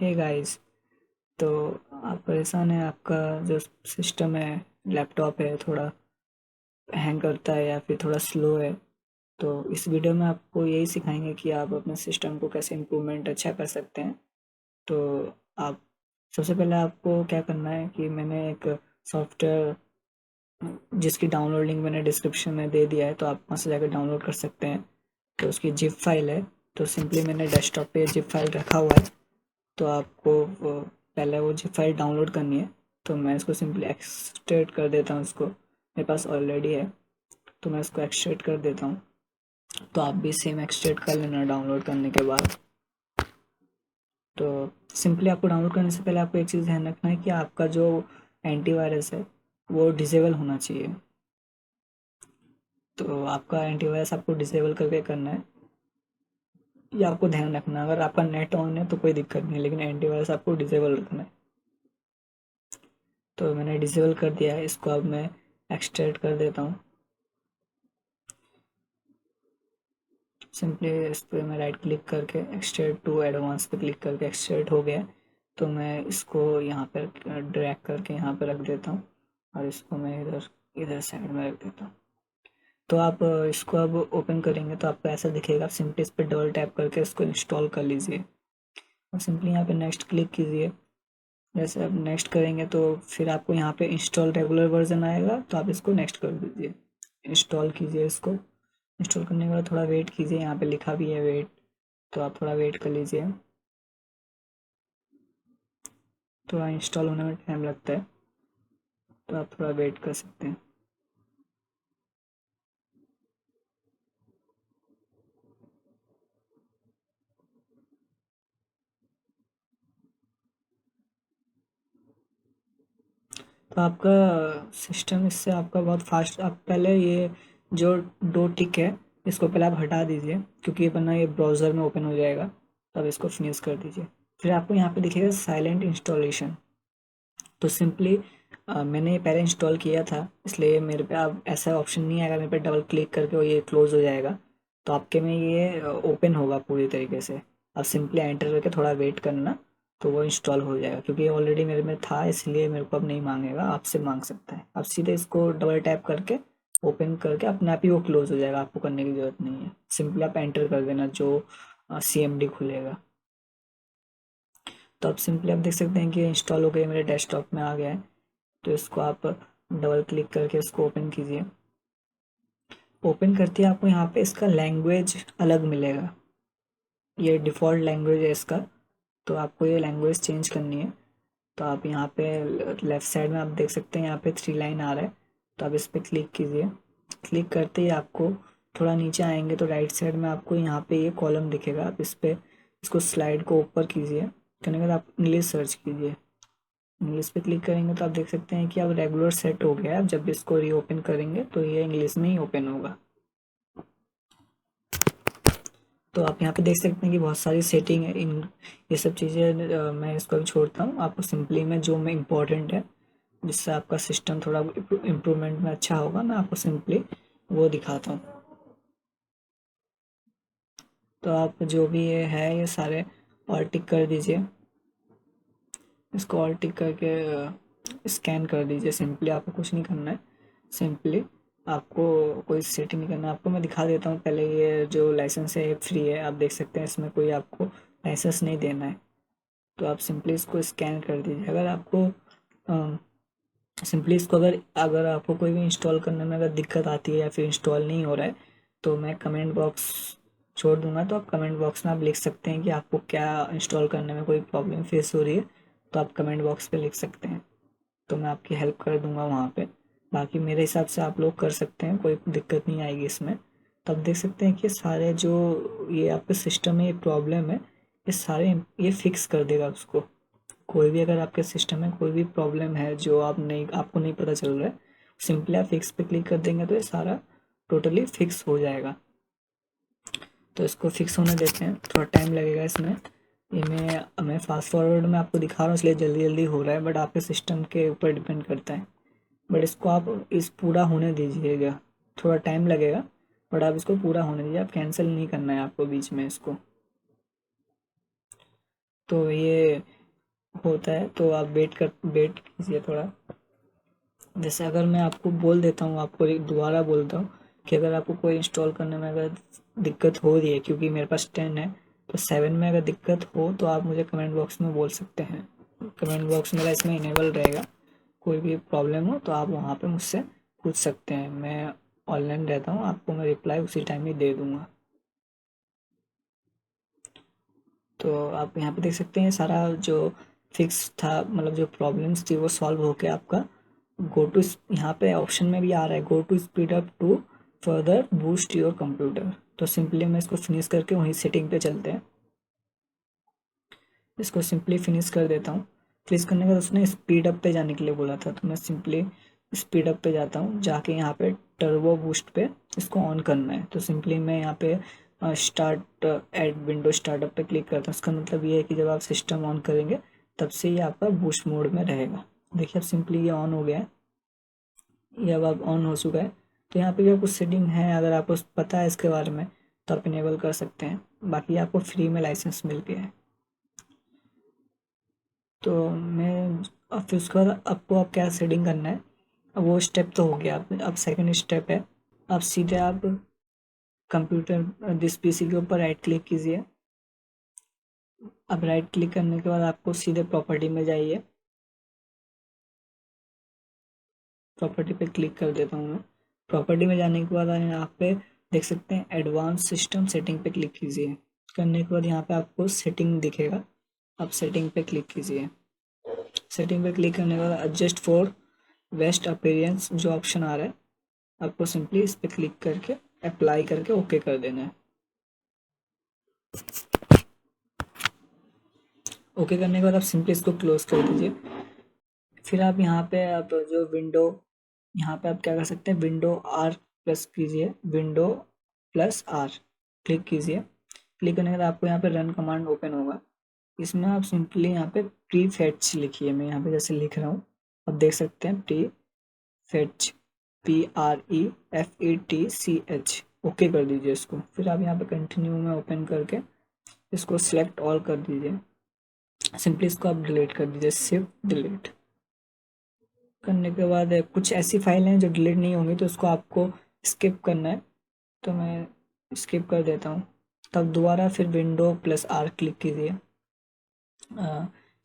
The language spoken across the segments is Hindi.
Hey guys. तो आप परेशान हैं, आपका जो सिस्टम है, लैपटॉप है, थोड़ा हैंग करता है या फिर थोड़ा स्लो है। तो इस वीडियो में आपको यही सिखाएंगे कि आप अपने सिस्टम को कैसे इम्प्रूवमेंट अच्छा कर सकते हैं। तो आप सबसे पहले आपको क्या करना है कि मैंने एक सॉफ्टवेयर जिसकी डाउनलोड लिंक मैंने डिस्क्रिप्शन में दे दिया है, तो आप वहाँ से जाकर डाउनलोड कर सकते हैं। तो उसकी जिप फाइल है। तो सिंपली मैंने डेस्कटॉप पे जिप फाइल रखा हुआ है। तो आपको पहले वो जिप फाइल डाउनलोड करनी है। तो मैं इसको सिंपली एक्सट्रैक्ट कर देता हूँ, इसको मेरे पास ऑलरेडी है। तो मैं इसको एक्सट्रैक्ट कर देता हूँ। तो आप भी सेम एक्सट्रैक्ट कर लेना डाउनलोड करने के बाद। तो सिंपली आपको डाउनलोड करने से पहले आपको एक चीज़ ध्यान रखना है कि आपका जो एंटीवायरस है वो डिसेबल होना चाहिए। तो आपका एंटीवायरस आपको डिसेबल करके करना है। ये आपको ध्यान रखना है। अगर आपका नेट ऑन है तो कोई दिक्कत नहीं है, लेकिन एंटीवायरस आपको डिसेबल रखना है। तो मैंने डिसेबल कर दिया है, इसको अब मैं एक्सट्रैक्ट कर देता हूँ। सिंपली इस पर मैं राइट क्लिक करके एक्सट्रैक्ट टू एडवांस पे क्लिक करके एक्सट्रैक्ट हो गया। तो मैं इसको यहाँ पर ड्रैग करके यहाँ पर रख देता हूँ और इसको मैं इधर इधर साइड में रख देता हूँ। तो आप इसको अब ओपन करेंगे तो आपको ऐसा दिखेगा। सिंपली इस पर डबल टैप करके इसको इंस्टॉल कर लीजिए और सिंपली यहाँ पे नेक्स्ट क्लिक कीजिए। जैसे आप नेक्स्ट करेंगे तो फिर आपको यहाँ पे इंस्टॉल रेगुलर वर्जन आएगा, तो आप इसको नेक्स्ट कर दीजिए, इंस्टॉल कीजिए। इसको इंस्टॉल करने के बाद थोड़ा वेट कीजिए, यहाँ पे लिखा भी है वेट, तो आप थोड़ा वेट कर लीजिए। थोड़ा इंस्टॉल होने में टाइम लगता है, तो आप थोड़ा वेट कर सकते हैं। तो आपका सिस्टम इससे आपका बहुत फास्ट। आप पहले ये जो दो टिक है इसको पहले आप हटा दीजिए, क्योंकि ये वरना ये ब्राउज़र में ओपन हो जाएगा। तो अब इसको फिनिश कर दीजिए। फिर आपको यहाँ पे दिखेगा साइलेंट इंस्टॉलेशन। तो सिंपली मैंने ये पहले इंस्टॉल किया था, इसलिए मेरे पे अब ऐसा ऑप्शन नहीं आएगा। मेरे पे डबल क्लिक करके वो ये क्लोज़ हो जाएगा। तो आपके में ये ओपन होगा पूरी तरीके से। अब सिंपली एंटर करके थोड़ा वेट करना, तो वो इंस्टॉल हो जाएगा। क्योंकि ऑलरेडी मेरे में था, इसलिए मेरे को अब नहीं मांगेगा, आपसे मांग सकता है। आप सीधे इसको डबल टैप करके ओपन करके अपने आप ही वो क्लोज़ हो जाएगा, आपको करने की ज़रूरत नहीं है। सिंपली आप एंटर कर देना जो CMD खुलेगा। तो अब सिंपली आप देख सकते हैं कि इंस्टॉल हो गया, मेरे डेस्कटॉप में आ गया है। तो इसको आप डबल क्लिक करके इसको ओपन कीजिए। ओपन करते ही आपको यहाँ पे इसका लैंग्वेज अलग मिलेगा। ये डिफ़ॉल्ट लैंग्वेज है इसका। तो आपको ये लैंग्वेज चेंज करनी है। तो आप यहाँ पे लेफ़्ट साइड में आप देख सकते हैं, यहाँ पे 3 लाइन आ रहा है। तो आप इस पर क्लिक कीजिए। क्लिक करते ही आपको थोड़ा नीचे आएंगे तो राइट साइड में आपको यहाँ पे ये कॉलम दिखेगा। आप इस पर इसको स्लाइड को ऊपर कीजिए। करने के बाद आप इंग्लिश सर्च कीजिए। इंग्लिश पे क्लिक करेंगे तो आप देख सकते हैं कि अब रेगुलर सेट हो गया है। अब जब भी इसको रीओपन करेंगे तो ये इंग्लिश में ही ओपन होगा। तो आप यहाँ पे देख सकते हैं कि बहुत सारी सेटिंग है। इन ये सब चीज़ें मैं इसको भी छोड़ता हूँ। आपको सिंपली में जो मैं इम्पोर्टेंट है, जिससे आपका सिस्टम थोड़ा इम्प्रूवमेंट में अच्छा होगा, मैं आपको सिंपली वो दिखाता हूँ। तो आप जो भी ये है ये सारे और टिक कर दीजिए। इसको और टिक करके स्कैन कर दीजिए। सिंपली आपको कुछ नहीं करना है। सिंपली आपको कोई सेटिंग नहीं करना है। आपको मैं दिखा देता हूँ पहले। ये जो लाइसेंस है ये फ्री है, आप देख सकते हैं, इसमें कोई आपको लाइसेंस नहीं देना है। तो आप सिंपली इसको स्कैन कर दीजिए। अगर आपको सिंपली इसको अगर अगर आपको कोई भी इंस्टॉल करने में अगर दिक्कत आती है या फिर इंस्टॉल नहीं हो रहा है, तो मैं कमेंट बॉक्स छोड़ दूंगा। तो आप कमेंट बॉक्स में आप लिख सकते हैं कि आपको क्या इंस्टॉल करने में कोई प्रॉब्लम फेस हो रही है। तो आप कमेंट बॉक्स पे लिख सकते हैं, तो मैं आपकी हेल्प कर दूंगा वहाँ पे। बाकी मेरे हिसाब से आप लोग कर सकते हैं, कोई दिक्कत नहीं आएगी इसमें। तो आप देख सकते हैं कि सारे जो ये आपके सिस्टम में ये प्रॉब्लम है, ये सारे ये फिक्स कर देगा उसको। कोई भी अगर आपके सिस्टम में कोई भी प्रॉब्लम है जो आपको नहीं पता चल रहा है, सिंपली आप फिक्स पे क्लिक कर देंगे तो ये सारा टोटली फिक्स हो जाएगा। तो इसको फिक्स होने देते हैं, थोड़ा टाइम लगेगा इसमें। ये मैं फास्ट फॉरवर्ड में आपको दिखा रहा हूँ इसलिए जल्दी जल्दी हो रहा है, बट आपके सिस्टम के ऊपर डिपेंड करता है। बट इसको आप इस पूरा होने दीजिएगा, थोड़ा टाइम लगेगा, बट आप इसको पूरा होने दीजिए। आप कैंसिल नहीं करना है आपको बीच में इसको। तो ये होता है, तो आप वेट कीजिए थोड़ा। जैसे अगर मैं आपको बोल देता हूँ, आपको एक दोबारा बोलता हूँ कि अगर आपको कोई इंस्टॉल करने में अगर दिक्कत हो रही है, क्योंकि मेरे पास 10 है, तो 7 में अगर दिक्कत हो तो आप मुझे कमेंट बॉक्स में बोल सकते हैं। कमेंट बॉक्स मेरा इसमें इनेबल रहेगा, कोई भी प्रॉब्लम हो तो आप वहाँ पे मुझसे पूछ सकते हैं। मैं ऑनलाइन रहता हूँ, आपको मैं रिप्लाई उसी टाइम ही दे दूँगा। तो आप यहाँ पे देख सकते हैं सारा जो फिक्स था, मतलब जो प्रॉब्लम्स थी वो सॉल्व होके आपका गो टू, यहाँ पे ऑप्शन में भी आ रहा है go to speed up to further boost your computer. तो सिंपली मैं इसको फिनिश करके वहीं सेटिंग पे चलते हैं। इसको सिंपली फिनिश कर देता हूँ। फिनिश करने के बाद उसने स्पीड अप पे जाने के लिए बोला था, तो मैं सिंपली स्पीड अप पे जाता हूँ। जाके यहाँ पे टर्बो बूस्ट पे इसको ऑन करना है, तो सिंपली मैं यहाँ पे स्टार्ट एड विंडो स्टार्टअप पे क्लिक करता हूँ। इसका मतलब ये है कि जब आप सिस्टम ऑन करेंगे तब से ये आपका बूस्ट मोड में रहेगा। देखिए अब सिंपली ये ऑन हो गया है, ये अब ऑन हो चुका है। तो यहाँ पे भी कुछ सेटिंग है, अगर आपको पता है इसके बारे में तो आप इनेबल कर सकते हैं। बाकी आपको फ्री में लाइसेंस मिल गया है। तो मैं अब फिर उसके बाद आपको अब क्या सेटिंग करना है, अब वो स्टेप तो हो गया। अब सेकंड स्टेप है, अब सीधे आप कंप्यूटर दिस पीसी के ऊपर राइट क्लिक कीजिए। अब राइट क्लिक करने के बाद आपको सीधे प्रॉपर्टी में जाइए। प्रॉपर्टी पे क्लिक कर देता हूँ मैं। प्रॉपर्टी में जाने के बाद यहाँ पे देख सकते हैं एडवांस सिस्टम सेटिंग पे क्लिक कीजिए। करने के बाद यहाँ पे आपको सेटिंग दिखेगा, आप सेटिंग पे क्लिक कीजिए। सेटिंग पे क्लिक करने के बाद एडजस्ट फॉर बेस्ट अपीयरेंस जो ऑप्शन आ रहा है, आपको सिंपली इस पे क्लिक करके अप्लाई करके ओके कर देना है। ओके करने के बाद आप सिंपली इसको क्लोज कर दीजिए। फिर आप यहाँ पे आप जो विंडो, यहाँ पे आप क्या कर सकते हैं, विंडो आर प्रेस कीजिए, विंडो प्लस आर क्लिक कीजिए। क्लिक करने के बाद आपको यहाँ पे रन कमांड ओपन होगा। इसमें आप सिंपली यहाँ पे प्री फेच लिखिए। मैं यहाँ पे जैसे लिख रहा हूँ, आप देख सकते हैं प्री फेच, PREFETCH। ओके कर दीजिए इसको। फिर आप यहाँ पे कंटिन्यू में ओपन करके इसको सिलेक्ट ऑल कर दीजिए। सिंपली इसको आप डिलीट कर दीजिए, शिफ्ट डिलीट करने के बाद कुछ ऐसी फाइल हैं जो डिलीट नहीं होंगी, तो उसको आपको स्किप करना है। तो मैं स्किप कर देता हूँ। तब दोबारा फिर विंडो प्लस आर क्लिक कीजिए।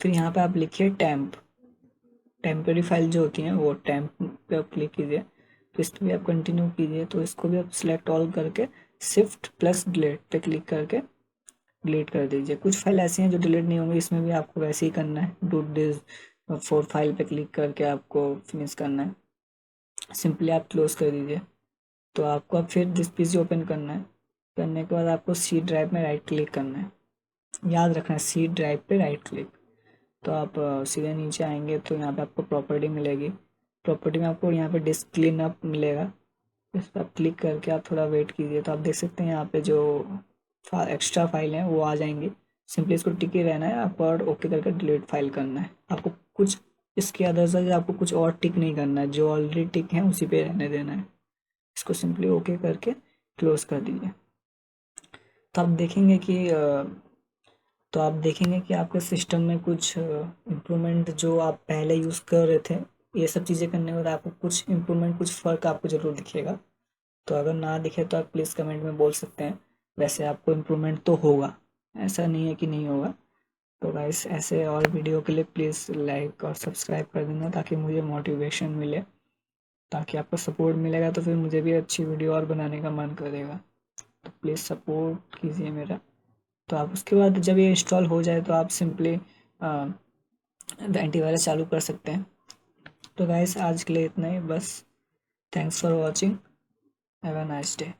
फिर यहाँ पे आप लिखिए टेम्परेरी फाइल जो होती हैं वो टेम्प पे आप क्लिक कीजिए। तो इस पर भी आप कंटिन्यू कीजिए। तो इसको भी आप सिलेक्ट ऑल करके शिफ्ट प्लस डिलीट पे क्लिक करके डिलीट कर दीजिए। कुछ फाइल ऐसी हैं जो डिलीट नहीं होंगी, इसमें भी आपको वैसे ही करना है। डू दिस फोर फाइल पे क्लिक करके आपको फिनिश करना है। सिंपली आप क्लोज कर दीजिए। तो आपको अब फिर दिस पीसी ओपन करना है। करने के बाद आपको सी ड्राइव में राइट क्लिक करना है। याद रखना है सी ड्राइव पे राइट क्लिक। तो आप सीधे नीचे आएंगे तो यहाँ पे आपको प्रॉपर्टी मिलेगी। प्रॉपर्टी में आपको यहाँ पे डिस्क क्लीन अप मिलेगा। इस पर आप क्लिक करके आप थोड़ा वेट कीजिए, तो आप देख सकते हैं यहाँ पे जो एक्स्ट्रा फाइल हैं वो आ जाएंगी। सिंपली इसको टिके रहना है आपको और ओके करके डिलीट फाइल करना है। आपको कुछ इसके अदर से आपको कुछ और टिक नहीं करना है, जो ऑलरेडी टिक है उसी पे रहने देना है। इसको सिंपली ओके करके क्लोज कर दीजिए। तो आप देखेंगे कि आपके सिस्टम में कुछ इम्प्रूवमेंट जो आप पहले यूज़ कर रहे थे, ये सब चीज़ें करने के बाद आपको कुछ इम्प्रूवमेंट, कुछ फ़र्क आपको ज़रूर दिखेगा। तो अगर ना दिखे तो आप प्लीज़ कमेंट में बोल सकते हैं। वैसे आपको इम्प्रूवमेंट तो होगा, ऐसा नहीं है कि नहीं होगा। तो गाइस ऐसे और वीडियो के लिए प्लीज़ लाइक और सब्सक्राइब कर देना, ताकि मुझे मोटिवेशन मिले। ताकि आपको सपोर्ट मिलेगा तो फिर मुझे भी अच्छी वीडियो और बनाने का मन करेगा। तो प्लीज़ सपोर्ट कीजिए मेरा। तो आप उसके बाद जब ये इंस्टॉल हो जाए तो आप सिंपली एंटीवायरस चालू कर सकते हैं। तो गाइस आज के लिए इतना ही बस। Thanks for watching. Have a nice day.